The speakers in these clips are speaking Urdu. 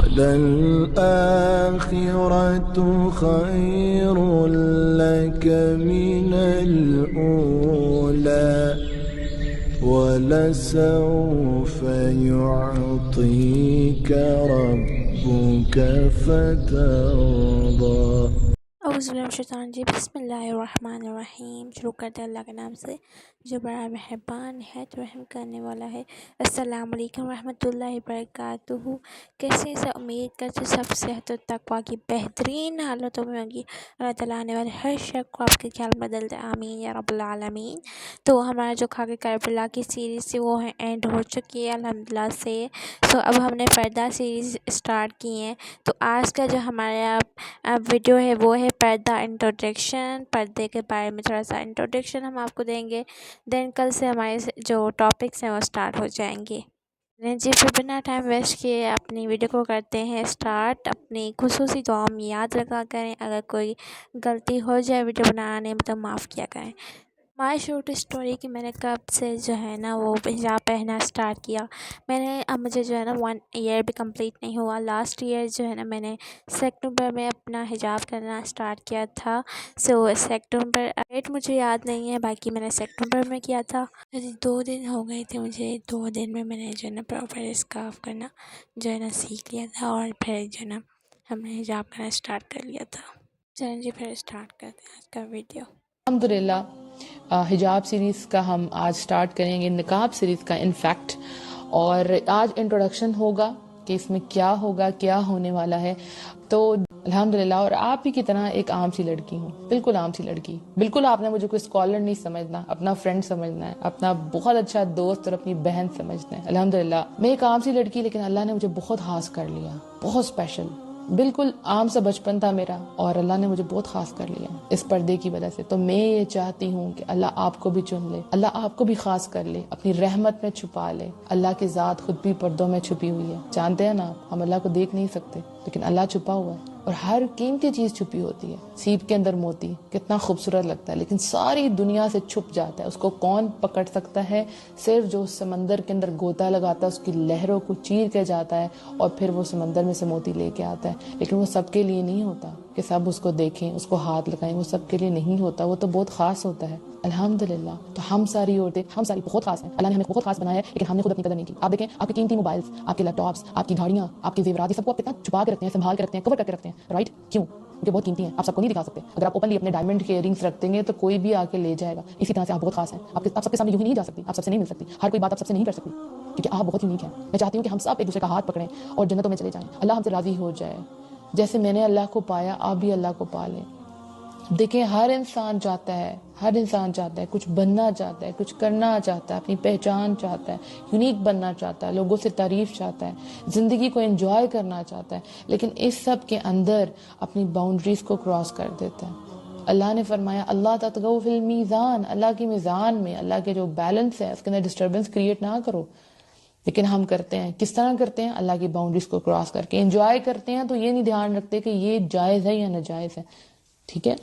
وللآخرة خير لك من الأولى ولسوف يعطيك ربك فترضى۔ اعوذ باللہ من الشیطان الرجیم، بسم اللہ الرحمن الرحیم۔ شروع کرتے اللہ کے نام سے جو بڑا مہربان ہے تو رحم کرنے والا ہے۔ السلام علیکم ورحمۃ اللہ وبرکاتہ۔ کیسے سے امید کرتے سب صحت و تقوی کی بہترین حالتوں میں ہوگی۔ اللہ تعالیٰ آنے والے ہر شک کو آپ کے خیال بدل دے، آمین یا رب العالمین۔ تو ہمارا جو خاک کربلا کی سیریز تھی وہ ہے اینڈ ہو چکی ہے الحمدللہ سے۔ تو اب ہم نے پردہ سیریز اسٹارٹ کی ہے۔ تو آج کا جو ہمارا ویڈیو ہے وہ ہے پردہ انٹروڈکشن۔ پردے کے بارے میں تھوڑا سا انٹروڈکشن ہم آپ کو دیں گے، دین کل سے ہمارے جو ٹاپکس ہیں وہ اسٹارٹ ہو جائیں گے۔ جی پھر بنا ٹائم ویسٹ کیے اپنی ویڈیو کو کرتے ہیں اسٹارٹ۔ اپنی خصوصی دعا میں یاد رکھا کریں، اگر کوئی غلطی ہو جائے ویڈیو بنانے میں تو معاف کیا کریں۔ مائی شورٹ اسٹوری کی میں نے کب سے جو ہے نا وہ حجاب پہننا اسٹارٹ کیا، اب مجھے جو ہے نا 1 ایئر بھی کمپلیٹ نہیں ہوا۔ لاسٹ ایئر جو ہے نا میں نے سپٹمبر میں اپنا حجاب کرنا اسٹارٹ کیا تھا۔ سپٹمبر ڈیٹ مجھے یاد نہیں ہے، باقی میں نے سپٹمبر میں کیا تھا۔ 2 دن ہو گئے تھے مجھے، 2 دن میں نے جو ہے نا پراپر اسکارف کرنا جو ہے نا سیکھ لیا تھا، اور پھر جو ہے نا ہم نے حجاب کرنا اسٹارٹ کر لیا تھا۔ چلیں جی پھر اسٹارٹ کرتے ہیں آج کا ویڈیو۔ الحمدللہ حجاب سیریز کا ہم آج سٹارٹ کریں گے، نقاب سیریز کا انفیکٹ، اور آج انٹروڈکشن ہوگا کہ اس میں کیا ہوگا، کیا ہونے والا ہے۔ تو الحمدللہ، اور آپ ہی کی طرح ایک عام سی لڑکی ہوں، بالکل عام سی لڑکی، بالکل آپ نے مجھے کوئی اسکالر نہیں سمجھنا، اپنا فرینڈ سمجھنا ہے، اپنا بہت اچھا دوست اور اپنی بہن سمجھنا ہے۔ الحمدللہ میں ایک عام سی لڑکی، لیکن اللہ نے مجھے بہت خاص کر لیا، بہت اسپیشل، بالکل عام سا بچپن تھا میرا، اور اللہ نے مجھے بہت خاص کر لیا اس پردے کی وجہ سے۔ تو میں یہ چاہتی ہوں کہ اللہ آپ کو بھی چن لے، اللہ آپ کو بھی خاص کر لے، اپنی رحمت میں چھپا لے۔ اللہ کی ذات خود بھی پردوں میں چھپی ہوئی ہے، جانتے ہیں نا آپ، ہم اللہ کو دیکھ نہیں سکتے لیکن اللہ چھپا ہوا ہے، اور ہر قیمتی چیز چھپی ہوتی ہے۔ سیپ کے اندر موتی کتنا خوبصورت لگتا ہے، لیکن ساری دنیا سے چھپ جاتا ہے، اس کو کون پکڑ سکتا ہے؟ صرف جو سمندر کے اندر گوتا لگاتا ہے، اس کی لہروں کو چیر کے جاتا ہے، اور پھر وہ سمندر میں سے موتی لے کے آتا ہے۔ لیکن وہ سب کے لیے نہیں ہوتا کہ سب اس کو دیکھیں، اس کو ہاتھ لگائیں، وہ سب کے لیے نہیں ہوتا، وہ تو بہت خاص ہوتا ہے۔ الحمدللہ، تو ہم ساری عورتیں، ہم ساری بہت خاص ہیں، اللہ نے ہمیں بہت خاص بنایا ہے، لیکن ہم نے خود اپنی قدر نہیں کی۔ آپ دیکھیں، آپ کے قیمتی موبائلز، آپ کے لیپ ٹاپس، آپ کی گاڑیاں، آپ کے زیورات، یہ سب کو آپ کتنا چھپا کے رکھتے ہیں، سنبھال کے رکھتے ہیں، کور کر کے رکھتے ہیں، رائٹ؟ کیوں؟ کیونکہ بہت قیمتی ہیں، آپ سب کو نہیں دکھا سکتے۔ اگر آپ اوپنلی اپنے ڈائمنڈ کے ایئرنگس رکھتے ہیں تو کوئی بھی آ کے لے جائے گا۔ اسی طرح سے آپ بہت خاص ہیں، آپ سب کے سامنے یوں ہی نہیں جا سکتی، آپ سب سے نہیں مل سکتی، ہر کوئی بات آپ سب سے نہیں کر سکتی، کیونکہ آپ بہت یونیک ہیں۔ میں چاہتی ہوں کہ ہم سب ایک دوسرے کا ہاتھ پکڑیں اور جنتوں میں چلے جائیں، اللہ ہم سے راضی ہو جائے۔ جیسے میں نے اللہ کو پایا، آپ بھی اللہ کو پا لیں۔ دیکھیں، ہر انسان چاہتا ہے، ہر انسان چاہتا ہے، کچھ بننا چاہتا ہے، کچھ کرنا چاہتا ہے، اپنی پہچان چاہتا ہے، یونیک بننا چاہتا ہے، لوگوں سے تعریف چاہتا ہے، زندگی کو انجوائے کرنا چاہتا ہے، لیکن اس سب کے اندر اپنی باؤنڈریز کو کراس کر دیتا ہے۔ اللہ نے فرمایا اللہ تطغوا فی المیزان، اللہ کی میزان میں، اللہ کے جو بیلنس ہے اس کے اندر ڈسٹربنس کریٹ نہ کرو۔ لیکن ہم کرتے ہیں، کس طرح کرتے ہیں؟ اللہ کی باؤنڈریز کو کراس کر کے انجوائے کرتے ہیں، تو یہ نہیں دھیان رکھتے کہ یہ جائز ہے یا ناجائز ہے، ٹھیک ہے؟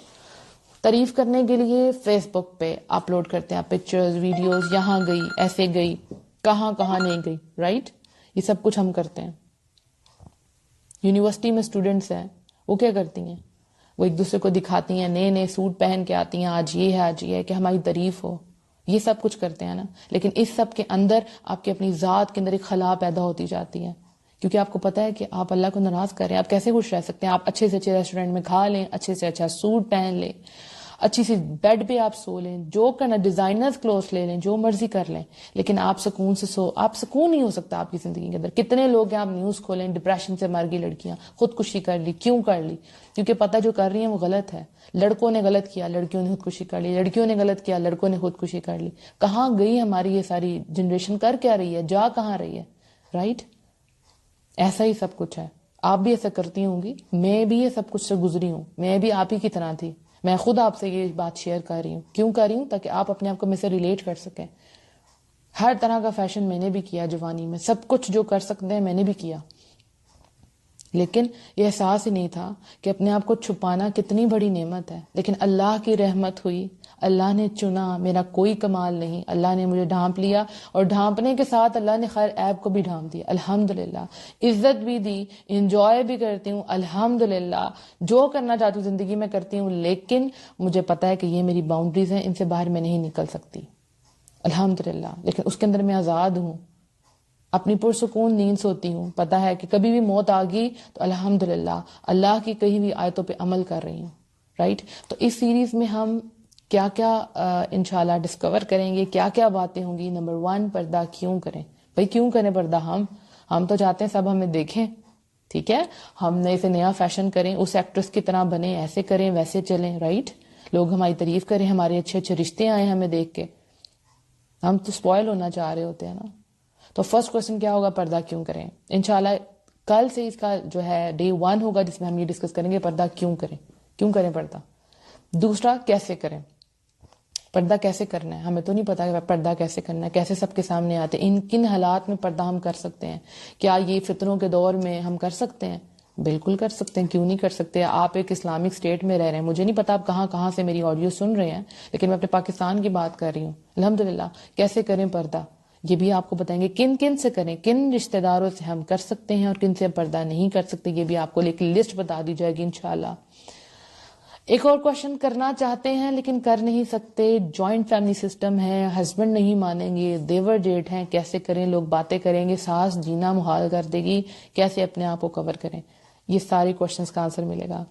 تعریف کرنے کے لیے فیس بک پہ اپلوڈ کرتے ہیں پکچرز، ویڈیوز، یہاں گئی، ایسے گئی، کہاں کہاں نہیں گئی، رائٹ؟ یہ سب کچھ ہم کرتے ہیں۔ یونیورسٹی میں اسٹوڈنٹس ہیں، وہ کیا کرتی ہیں؟ وہ ایک دوسرے کو دکھاتی ہیں، نئے نئے سوٹ پہن کے آتی ہیں، آج یہ ہے، آج یہ ہے، کہ ہماری تعریف ہو، یہ سب کچھ کرتے ہیں نا۔ لیکن اس سب کے اندر آپ کی اپنی ذات کے اندر ایک خلا پیدا ہوتی جاتی ہے، کیونکہ آپ کو پتا ہے کہ آپ اللہ کو ناراض کر رہے ہیں۔ آپ کیسے خوش رہ سکتے ہیں؟ آپ اچھے سے اچھے ریسٹورینٹ میں کھا لیں، اچھے سے اچھا سوٹ پہن لیں، اچھی سی بیڈ پہ آپ سو لیں، جو کرنا، ڈیزائنرز کلوتھ لے لیں، جو مرضی کر لیں، لیکن آپ سکون سے آپ سکون نہیں ہو سکتا آپ کی زندگی کے اندر۔ کتنے لوگ ہیں، آپ نیوز کھولیں، ڈپریشن سے مر گئی لڑکیاں، خودکشی کر لی، کیوں کر لی؟ کیونکہ پتہ جو کر رہی ہیں وہ غلط ہے۔ لڑکوں نے غلط کیا، لڑکیوں نے خودکشی کر لی، لڑکیوں نے غلط کیا، لڑکوں نے خودکشی کر لی۔ کہاں گئی ہماری یہ ساری جنریشن؟ کر کیا رہی ہے؟ جا کہاں رہی ہے؟ رائٹ؟ ایسا ہی سب کچھ ہے، آپ بھی ایسا کرتی ہوں گی، میں بھی یہ سب کچھ سے گزری ہوں، میں بھی آپ ہی کی طرح تھی۔ میں خود آپ سے یہ بات شیئر کر رہی ہوں، کیوں کر رہی ہوں؟ تاکہ آپ اپنے آپ کو مجھ سے ریلیٹ کر سکیں۔ ہر طرح کا فیشن میں نے بھی کیا جوانی میں، سب کچھ جو کر سکتے ہیں میں نے بھی کیا، لیکن یہ احساس ہی نہیں تھا کہ اپنے آپ کو چھپانا کتنی بڑی نعمت ہے. لیکن اللہ کی رحمت ہوئی, اللہ نے چنا, میرا کوئی کمال نہیں, اللہ نے مجھے ڈھانپ لیا, اور ڈھانپنے کے ساتھ اللہ نے خیر عیب کو بھی ڈھانپ دیا. الحمدللہ, عزت بھی دی, انجوائے بھی کرتی ہوں, الحمدللہ, جو کرنا چاہتی ہوں زندگی میں کرتی ہوں. لیکن مجھے پتا ہے کہ یہ میری باؤنڈریز ہیں, ان سے باہر میں نہیں نکل سکتی, الحمدللہ. لیکن اس کے اندر میں آزاد ہوں, اپنی پرسکون نیند سوتی ہوں, پتا ہے کہ کبھی بھی موت آ گئی تو الحمدللہ اللہ کی کہی ہوئی آیتوں پہ عمل کر رہی ہوں. رائٹ, تو اس سیریز میں ہم کیا کیا انشاءاللہ ڈسکور کریں گے, کیا کیا باتیں ہوں گی. نمبر 1, پردہ کیوں کریں. بھائی کیوں کریں پردہ؟ ہم تو چاہتے ہیں سب ہمیں دیکھیں, ٹھیک ہے, ہم نے اسے نیا فیشن کریں, اس ایکٹریس کی طرح بنیں, ایسے کریں ویسے چلیں. رائٹ, لوگ ہماری تعریف کریں, ہمارے اچھے اچھے رشتے آئیں ہمیں دیکھ کے. ہم تو سپوائل ہونا چاہ رہے ہوتے ہیں نا. تو فرسٹ کوسچن کیا ہوگا, پردہ کیوں کریں. انشاءاللہ کل سے اس کا جو ہے ڈے 1 ہوگا جس میں ہم یہ ڈسکس کریں گے پردہ کیوں کریں, کیوں کریں پردہ. دوسرا, کیسے کریں. پردہ کیسے کرنا ہے, ہمیں تو نہیں پتا کہ پردہ کیسے کرنا ہے, کیسے سب کے سامنے آتے ہیں, کن حالات میں پردہ ہم کر سکتے ہیں. کیا یہ فتنوں کے دور میں ہم کر سکتے ہیں؟ بالکل کر سکتے ہیں, کیوں نہیں کر سکتے. آپ ایک اسلامک اسٹیٹ میں رہ رہے ہیں, مجھے نہیں پتا آپ کہاں کہاں سے میری آڈیو سن رہے ہیں, لیکن میں اپنے پاکستان کی بات کر رہی ہوں. الحمدللہ, کیسے کریں پردہ یہ بھی آپ کو بتائیں گے. کن کن سے کریں, کن رشتہ داروں سے ہم کر سکتے ہیں اور کن سے پردہ نہیں کر سکتے, یہ بھی آپ کو ایک لسٹ بتا دی جائے گی انشاءاللہ. ایک اور کوشچن کرنا چاہتے ہیں لیکن کر نہیں سکتے, جوائنٹ فیملی سسٹم ہے, ہسبینڈ نہیں مانیں گے, دیور جیٹھ ہیں, کیسے کریں, لوگ باتیں کریں گے, ساس جینا محال کر دے گی, کیسے اپنے آپ کو کور کریں. یہ سارے کوشچنس کا آنسر ملے گا.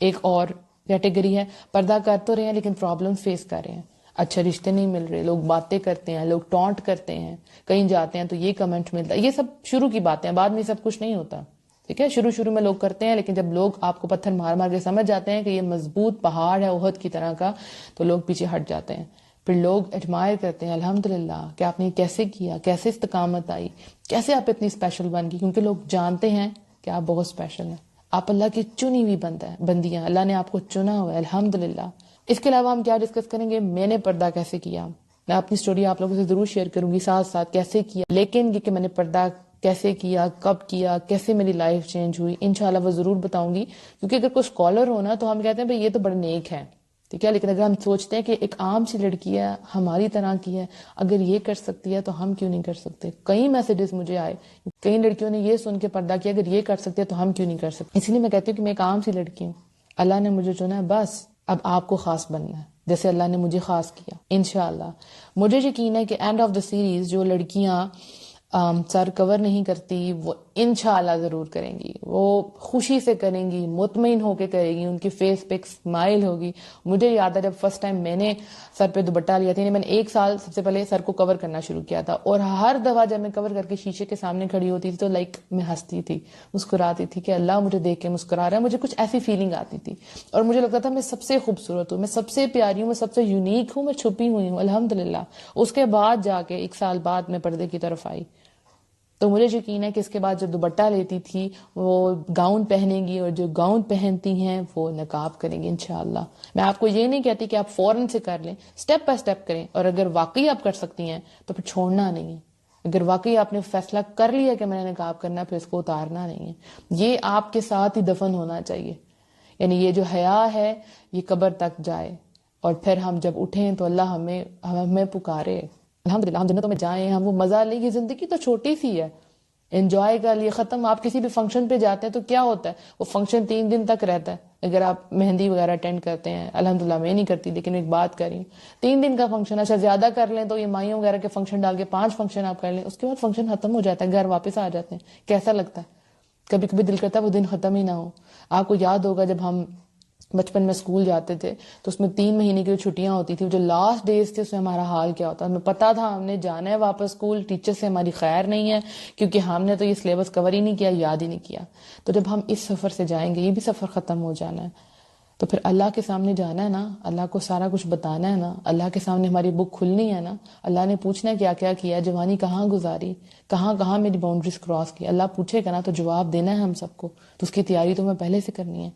ایک اور کیٹیگری ہے, پردہ کر تو رہے ہیں لیکن پرابلم فیس کر رہے ہیں, اچھے رشتے نہیں مل رہے, لوگ باتیں کرتے ہیں, لوگ ٹونٹ کرتے ہیں, کہیں جاتے ہیں تو یہ کمنٹ ملتا ہے. یہ سب شروع کی باتیں ہیں, بعد میں سب کچھ نہیں ہوتا, ٹھیک ہے. شروع میں لوگ کرتے ہیں, لیکن جب لوگ آپ کو پتھر مار مار کے سمجھ جاتے ہیں کہ یہ مضبوط پہاڑ ہے احد کی طرح کا, تو لوگ پیچھے ہٹ جاتے ہیں. پھر لوگ ایڈمائر کرتے ہیں, الحمدللہ, کہ آپ نے کیسے کیا, کیسے استقامت آئی, کیسے آپ اتنی اسپیشل بن گئی, کیونکہ لوگ جانتے ہیں کہ آپ بہت اسپیشل ہیں, آپ اللہ کی چنی ہوئی بندیاں, اللہ نے آپ کو چنا ہوا ہے, الحمدللہ. اس کے علاوہ ہم کیا ڈسکس کریں گے, میں نے پردہ کیسے کیا. میں اپنی سٹوری آپ لوگوں سے ضرور شیئر کروں گی ساتھ ساتھ کیسے کیا, لیکن یہ کہ میں نے پردہ کیسے کیا, کب کیا, کیسے میری لائف چینج ہوئی, انشاءاللہ وہ ضرور بتاؤں گی. کیونکہ اگر کوئی اسکالر ہونا تو ہم کہتے ہیں بھائی یہ تو بڑے نیک ہے, ٹھیک ہے, لیکن اگر ہم سوچتے ہیں کہ ایک عام سی لڑکی ہے, ہماری طرح کی ہے, اگر یہ کر سکتی ہے تو ہم کیوں نہیں کر سکتے. کئی میسیجز مجھے آئے, کئی لڑکیوں نے یہ سن کے پردہ کیا, اگر یہ کر سکتے ہیں تو ہم کیوں نہیں کر سکتے. اسی لیے میں کہتی ہوں کہ میں ایک عام سی لڑکی ہوں, اللہ نے مجھے چنا ہے, بس اب آپ کو خاص بننا ہے جیسے اللہ نے مجھے خاص کیا. انشاءاللہ مجھے یقین ہے کہ اینڈ آف دا سیریز جو لڑکیاں سر کور نہیں کرتی وہ انشاءاللہ ضرور کریں گی, وہ خوشی سے کریں گی, مطمئن ہو کے کریں گی, ان کی فیس پہ ایک اسمائل ہوگی. مجھے یاد ہے جب فرسٹ ٹائم میں نے سر پہ دوپٹہ لیا تھا, میں نے 1 سال سب سے پہلے سر کو کور کرنا شروع کیا تھا, اور ہر دفعہ جب میں کور کر کے شیشے کے سامنے کھڑی ہوتی تھی تو میں ہنستی تھی, مسکراتی تھی کہ اللہ مجھے دیکھ کے مسکرا رہا ہے. مجھے کچھ ایسی فیلنگ آتی تھی, اور مجھے لگتا تھا میں سب سے خوبصورت ہوں, میں سب سے پیاری ہوں, میں سب سے یونیک ہوں, میں چھپی ہوئی ہوں, الحمدللہ. اس کے بعد جا کے 1 سال بعد میں پردے کی طرف آئی, تو مجھے یقین ہے کہ اس کے بعد جو دوپٹہ لیتی تھی وہ گاؤن پہنے گی, اور جو گاؤن پہنتی ہیں وہ نقاب کریں گی انشاءاللہ. میں آپ کو یہ نہیں کہتی کہ آپ فوراً سے کر لیں, سٹیپ بائی سٹیپ کریں, اور اگر واقعی آپ کر سکتی ہیں تو پھر چھوڑنا نہیں ہے. اگر واقعی آپ نے فیصلہ کر لیا کہ میں نے نقاب کرنا ہے, پھر اس کو اتارنا نہیں ہے. یہ آپ کے ساتھ ہی دفن ہونا چاہیے. یعنی یہ جو حیا ہے یہ قبر تک جائے, اور پھر ہم جب اٹھیں تو اللہ ہمیں پکارے, الحمدللہ ہم جنتوں میں جائیں, ہم وہ مزہ لیں. یہ زندگی تو چھوٹی سی ہے, انجوائے کر لیے ختم. آپ کسی بھی فنکشن پہ جاتے ہیں تو کیا ہوتا ہے, وہ فنکشن 3 دن تک رہتا ہے. اگر آپ مہندی وغیرہ اٹینڈ کرتے ہیں, الحمدللہ میں نہیں کرتی لیکن ایک بات کر رہی ہوں, 3 دن کا فنکشن, اچھا زیادہ کر لیں تو یہ مائیوں وغیرہ کے فنکشن ڈال کے 5 فنکشن آپ کر لیں, اس کے بعد فنکشن ختم ہو جاتا ہے, گھر واپس آ جاتے ہیں. کیسا لگتا ہے, کبھی کبھی دل کرتا ہے وہ دن ختم ہی نہ ہو. آپ کو یاد ہوگا جب ہم بچپن میں اسکول جاتے تھے تو اس میں 3 مہینے کی جو چھٹیاں ہوتی تھی, جو لاسٹ ڈیز تھے, اس میں ہمارا حال کیا ہوتا. ہمیں پتا تھا ہم نے جانا ہے واپس اسکول, ٹیچر سے ہماری خیر نہیں ہے کیونکہ ہم نے تو یہ سلیبس کور ہی نہیں کیا, یاد ہی نہیں کیا. تو جب ہم اس سفر سے جائیں گے, یہ بھی سفر ختم ہو جانا ہے, تو پھر اللہ کے سامنے جانا ہے نا, اللہ کو سارا کچھ بتانا ہے نا, اللہ کے سامنے ہماری بک کھلنی ہے نا, اللہ نے پوچھنا ہے کیا کیا کیا, جوانی کہاں گزاری, کہاں کہاں میری باؤنڈریز کراس کی. اللہ پوچھے گا نا تو جواب دینا ہے ہم سب کو, تو اس کی تیاری تو ہمیں پہلے سے کرنی ہے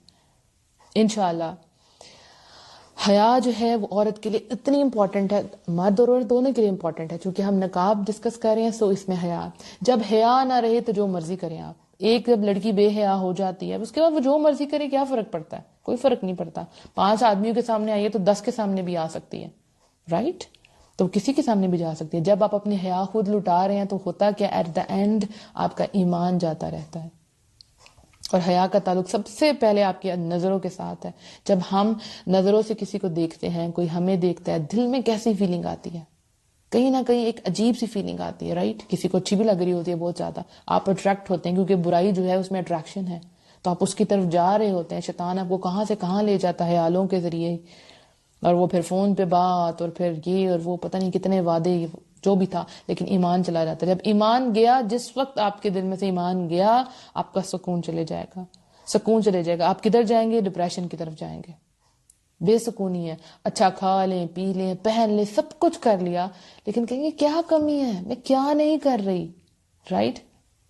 انشاءاللہ. حیا جو ہے وہ عورت کے لیے اتنی امپورٹنٹ ہے, مرد اور عورت دونوں کے لیے امپورٹنٹ ہے. چونکہ ہم نقاب ڈسکس کر رہے ہیں سو اس میں حیا, جب حیا نہ رہے تو جو مرضی کریں آپ, ایک جب لڑکی بے حیا ہو جاتی ہے اس کے بعد وہ جو مرضی کرے کیا فرق پڑتا ہے؟ کوئی فرق نہیں پڑتا. 5 آدمیوں کے سامنے آئی ہے تو 10 کے سامنے بھی آ سکتی ہے، رائٹ؟ تو کسی کے سامنے بھی جا سکتی ہے. جب آپ اپنی حیا خود لٹا رہے ہیں تو ہوتا کہ ایٹ دا اینڈ آپ کا ایمان جاتا رہتا ہے. اور حیا کا تعلق سب سے پہلے آپ کی نظروں کے ساتھ ہے. جب ہم نظروں سے کسی کو دیکھتے ہیں، کوئی ہمیں دیکھتا ہے، دل میں کیسی فیلنگ آتی ہے؟ کہیں نہ کہیں ایک عجیب سی فیلنگ آتی ہے، رائٹ؟ کسی کو اچھی بھی لگ رہی ہوتی ہے بہت زیادہ، آپ اٹریکٹ ہوتے ہیں کیونکہ برائی جو ہے اس میں اٹریکشن ہے، تو آپ اس کی طرف جا رہے ہوتے ہیں. شیطان آپ کو کہاں سے کہاں لے جاتا ہے خیالوں کے ذریعے، اور وہ پھر فون پہ بات، اور پھر یہ اور وہ پتہ نہیں کتنے وعدے، جو بھی تھا، لیکن ایمان چلا جاتا ہے. جب ایمان گیا، جس وقت آپ کے دل میں سے ایمان گیا، آپ کا سکون چلے جائے گا، سکون چلے جائے گا. آپ کدھر جائیں گے؟ ڈپریشن کی طرف جائیں گے. بے سکونی ہے. اچھا کھا لیں، پی لیں، پہن لیں، سب کچھ کر لیا، لیکن کہیں گے کیا کمی ہے، میں کیا نہیں کر رہی، رائٹ؟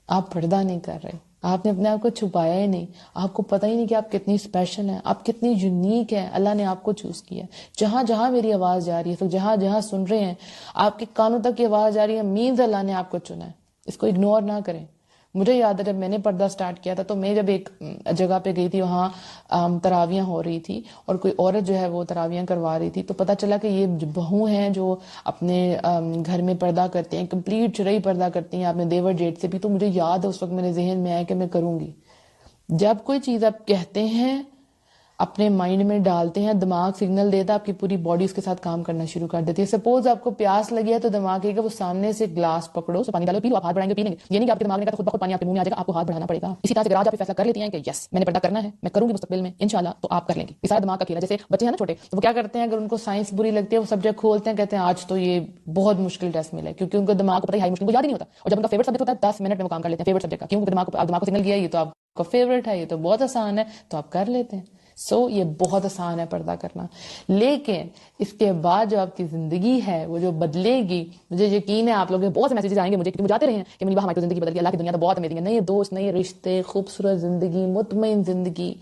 آپ پردہ نہیں کر رہے، آپ نے اپنے آپ کو چھپایا ہی نہیں، آپ کو پتہ ہی نہیں کہ آپ کتنی اسپیشل ہیں، آپ کتنی یونیک ہیں. اللہ نے آپ کو چوز کیا. جہاں جہاں میری آواز جا رہی ہے، تو جہاں جہاں سن رہے ہیں، آپ کے کانوں تک کی آواز جا رہی ہے، مینز اللہ نے آپ کو چنا ہے. اس کو اگنور نہ کریں. مجھے یاد ہے جب میں نے پردہ سٹارٹ کیا تھا تو میں جب ایک جگہ پہ گئی تھی، وہاں تراویاں ہو رہی تھی اور کوئی عورت جو ہے وہ تراویاں کروا رہی تھی، تو پتہ چلا کہ یہ بہو ہیں جو اپنے گھر میں پردہ کرتے ہیں، کمپلیٹ چرئی پردہ کرتی ہیں اپنے دیور جیٹ سے بھی. تو مجھے یاد ہے اس وقت میرے ذہن میں آیا کہ میں کروں گی. جب کوئی چیز آپ کہتے ہیں، اپنے مائنڈ میں ڈالتے ہیں، دماغ سگنل دیتا ہے، آپ کی پوری باڈی اس کے ساتھ کام کرنا شروع کر دیتی ہے. سپوز آپ کو پیاس لگی ہے تو دماغ کہے گا وہ سامنے سے گلاس پکڑو، اس پانی ڈالو، پی لو. آپ ہاتھ بڑھائیں گے، پی لیں گے. یہ نہیں کہ آپ کے دماغ نے کہا خود بخود پانی آپ کے منہ میں آ جائے گا، آپ کو ہاتھ بڑھانا پڑے گا. اسی طرح سے اگر آج آپ فیصلہ کر لیتی ہیں کہ یس میں نے پردہ کرنا ہے، میں کروں گی مستقبل میں انشاءاللہ، تو آپ کر لیں گی. یہ سارا دماغ کا کھیل ہے. جیسے بچے ہیں نا چھوٹے، تو وہ کیا کرتے ہیں، اگر ان کو سائنس بری لگتی ہے وہ سبجیکٹ کھولتے ہیں، کہتے ہیں آج تو یہ بہت مشکل ٹیسٹ ملا ہے، کیونکہ ان کو دماغ کو پتہ ہے ہائی مشکل کو یاد ہی نہیں ہوتا. اور جب ان کا فیورٹ سبجیکٹ ہوتا ہے 10 منٹ میں وہ کام کر لیتے ہیں فیورٹ سبجیکٹ کا، کیونکہ دماغ کو سگنل گیا یہ تو آپ کا فیورٹ ہے، یہ تو بہت آسان ہے، تو آپ کر لیتے ہیں. یہ بہت آسان ہے پردہ کرنا. لیکن اس کے بعد جو آپ کی زندگی ہے وہ جو بدلے گی، مجھے یقین ہے آپ لوگوں کے بہت سے میسیجز آئیں گے مجھے، کیونکہ مجھے آتے رہے ہیں کہ منیبا ہماری تو زندگی بدل گئی، اللہ کی دنیا تو بہت امیزنگ ہے، نئے دوست، نئے رشتے، خوبصورت زندگی، مطمئن زندگی،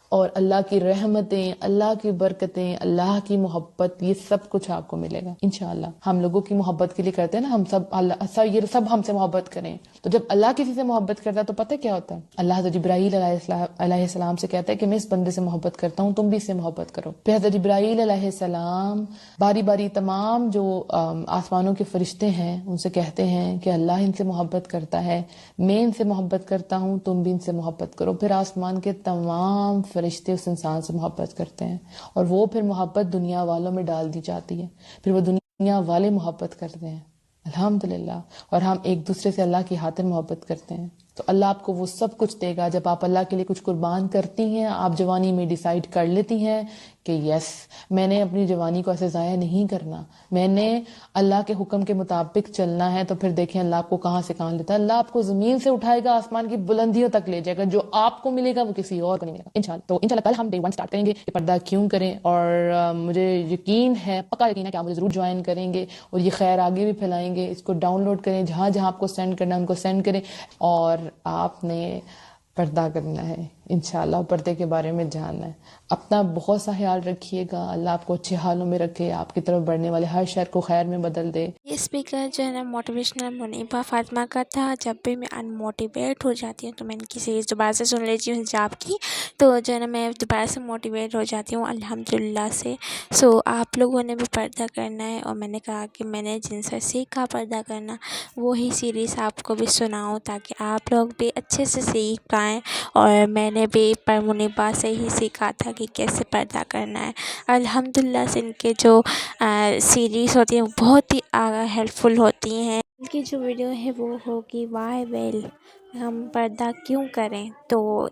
اور اللہ کی رحمتیں، اللہ کی برکتیں، اللہ کی محبت، یہ سب کچھ آپ کو ملے گا انشاءاللہ. ہم لوگوں کی محبت کے لیے کرتے ہیں نا، ہم سب اللہ یہ سب ہم سے محبت کریں. تو جب اللہ کسی سے محبت کرتا ہے تو پتہ کیا ہوتا ہے؟ اللہ حضرت جبرائیل علیہ السلام سے کہتا ہے کہ میں اس بندے سے محبت کرتا ہوں، تم بھی اس سے محبت کرو. پھر حضرت جبرائیل علیہ السلام باری باری تمام جو آسمانوں کے فرشتے ہیں ان سے کہتے ہیں کہ اللہ ان سے محبت کرتا ہے، میں ان سے محبت کرتا ہوں، تم بھی ان سے محبت کرو. پھر آسمان کے تمام فرشتے اس انسان سے محبت کرتے ہیں، اور وہ پھر محبت دنیا والوں میں ڈال دی جاتی ہے. پھر وہ دنیا والے محبت کرتے ہیں الحمدللہ، اور ہم ایک دوسرے سے اللہ کی خاطر محبت کرتے ہیں. تو اللہ آپ کو وہ سب کچھ دے گا جب آپ اللہ کے لیے کچھ قربان کرتی ہیں. آپ جوانی میں ڈیسائیڈ کر لیتی ہیں کہ یس میں نے اپنی جوانی کو ایسے ضائع نہیں کرنا، میں نے اللہ کے حکم کے مطابق چلنا ہے. تو پھر دیکھیں اللہ آپ کو کہاں سے کہاں لیتا ہے. اللہ آپ کو زمین سے اٹھائے گا، آسمان کی بلندیوں تک لے جائے گا. جو آپ کو ملے گا وہ کسی اور کو نہیں ملے گا انشاءاللہ. تو انشاءاللہ کل ہم ڈے 1 سٹارٹ کریں گے کہ پردہ کیوں کریں، اور مجھے یقین ہے، پکا یقین ہے کہ آپ مجھے ضرور جوائن کریں گے اور یہ خیر آگے بھی پھیلائیں گے. اس کو ڈاؤن لوڈ کریں، جہاں جہاں آپ کو سینڈ کرنا ہے ان کو سینڈ کریں، اور آپ نے پردہ کرنا ہے انشاءاللہ، پردے کے بارے میں جاننا ہے. اپنا بہت سا خیال رکھیے گا. اللہ آپ کو اچھے حالوں میں رکھے، آپ کی طرف بڑھنے والے ہر شر کو خیر میں بدل دے. یہ اسپیکر جو ہے نا موٹیویشنل منیبا فاطمہ کا تھا. جب بھی میں ان موٹیویٹ ہو جاتی ہوں تو میں ان کی سیریز دوبارہ سے سن لیتی ہوں حجاب کی، تو جو ہے نا میں دوبارہ سے موٹیویٹ ہو جاتی ہوں الحمدللہ سے. آپ لوگوں نے بھی پردہ کرنا ہے، اور میں نے کہا کہ میں نے جن سے سیکھا پردہ کرنا وہی سیریز آپ کو بھی سناؤں تاکہ آپ لوگ بھی اچھے سے سیکھ پائیں. اور میں نے بھی منیبا سے ہی سیکھا تھا کہ کیسے پردہ کرنا ہے. الحمدللہ سے ان کے جو سیریز ہوتی ہیں وہ بہت ہی ہیلپ فل ہوتی ہیں. ان کی جو ویڈیو ہے وہ ہوگی وائی ویل ہم پردہ کیوں کریں، تو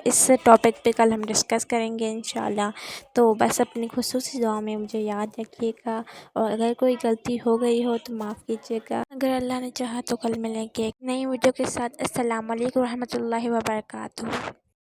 اس ٹاپک پہ کل ہم ڈسکس کریں گے انشاءاللہ. تو بس اپنی خصوصی دعا میں مجھے یاد رکھیے گا، اور اگر کوئی غلطی ہو گئی ہو تو معاف کیجیے گا. اگر اللہ نے چاہا تو کل ملیں گے ایک نئی ویڈیو کے ساتھ. السلام علیکم ورحمۃ اللہ وبرکاتہ.